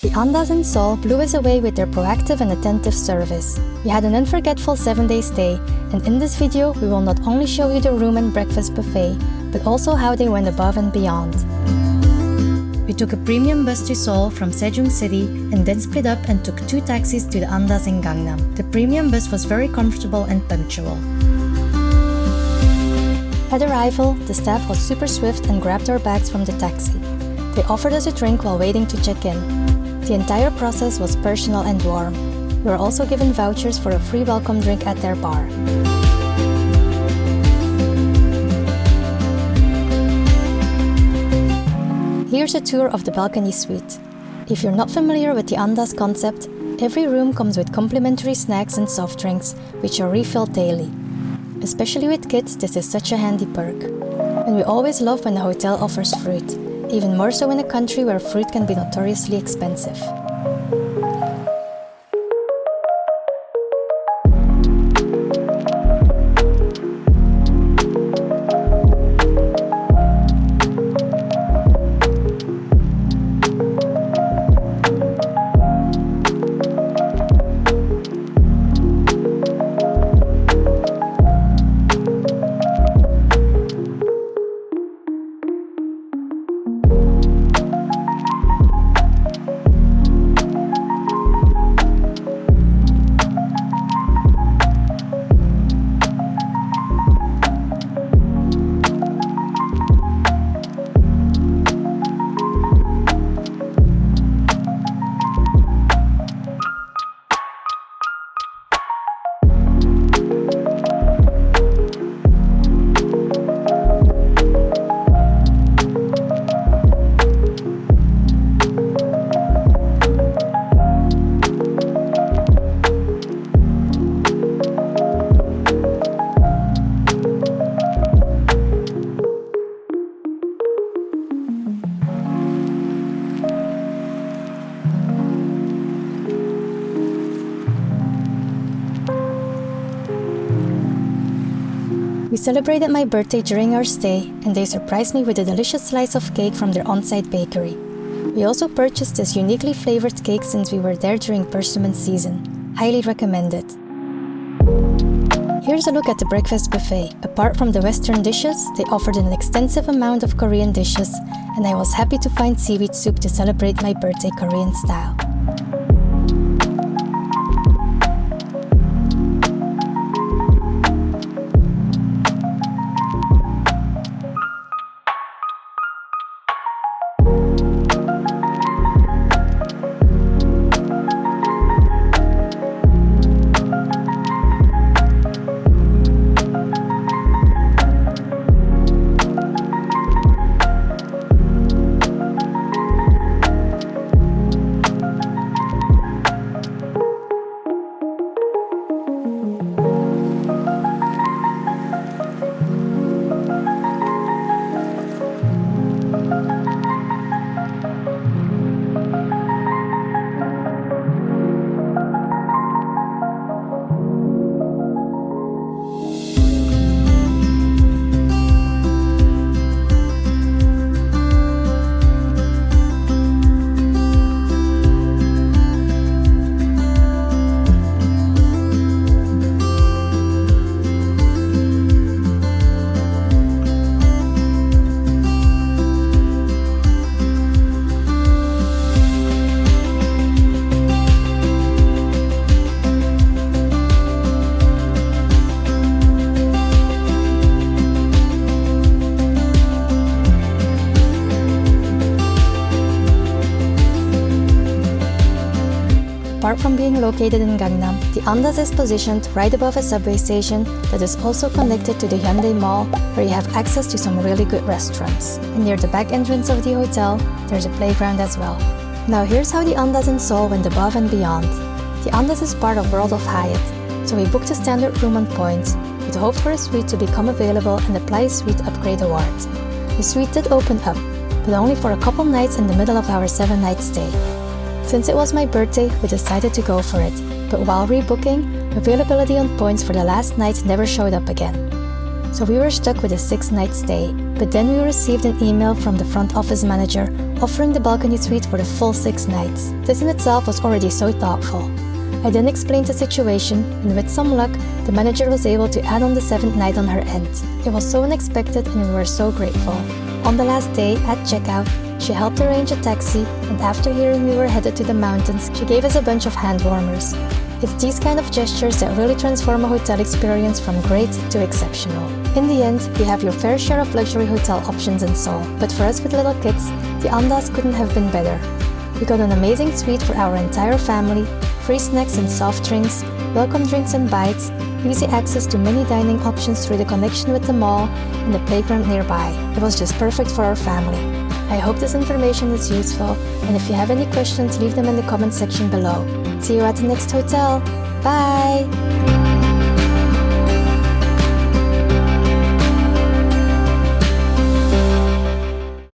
The Andaz in Seoul blew us away with their proactive and attentive service. We had an unforgettable 7-day stay, and in this video we will not only show you the room and breakfast buffet, but also how they went above and beyond. We took a premium bus to Seoul from Sejong City and then split up and took 2 taxis to the Andaz in Gangnam. The premium bus was very comfortable and punctual. At arrival, the staff was super swift and grabbed our bags from the taxi. They offered us a drink while waiting to check in. The entire process was personal and warm. We were also given vouchers for a free welcome drink at their bar. Here's a tour of the balcony suite. If you're not familiar with the Andaz concept, every room comes with complimentary snacks and soft drinks, which are refilled daily. Especially with kids, this is such a handy perk. And we always love when the hotel offers fruit, even more so in a country where fruit can be notoriously expensive. We celebrated my birthday during our stay, and they surprised me with a delicious slice of cake from their on-site bakery. We also purchased this uniquely flavored cake since we were there during persimmon season. Highly recommended. Here's a look at the breakfast buffet. Apart from the Western dishes, they offered an extensive amount of Korean dishes, and I was happy to find seaweed soup to celebrate my birthday Korean style. Apart from being located in Gangnam, the Andaz is positioned right above a subway station that is also connected to the Hyundai Mall, where you have access to some really good restaurants. And near the back entrance of the hotel, there's a playground as well. Now here's how the Andaz in Seoul went above and beyond. The Andaz is part of World of Hyatt, so we booked a standard room on points, with hope for a suite to become available and apply a suite upgrade award. The suite did open up, but only for a couple nights in the middle of our 7-night stay. Since it was my birthday, we decided to go for it, but while rebooking, availability on points for the last night never showed up again. so we were stuck with a 6-night stay. But then we received an email from the front office manager offering the balcony suite for the full 6 nights. This in itself was already so thoughtful. I then explained the situation, and with some luck, the manager was able to add on the 7th night on her end. It was so unexpected and we were so grateful. On the last day, at checkout, she helped arrange a taxi, and after hearing we were headed to the mountains, she gave us a bunch of hand warmers. It's these kind of gestures that really transform a hotel experience from great to exceptional. In the end, you have your fair share of luxury hotel options in Seoul, but for us with little kids, the Andaz couldn't have been better. We got an amazing suite for our entire family, free snacks and soft drinks, welcome drinks and bites, easy access to many dining options through the connection with the mall and the playground nearby. It was just perfect for our family. I hope this information is useful, and if you have any questions, leave them in the comment section below. See you at the next hotel. Bye!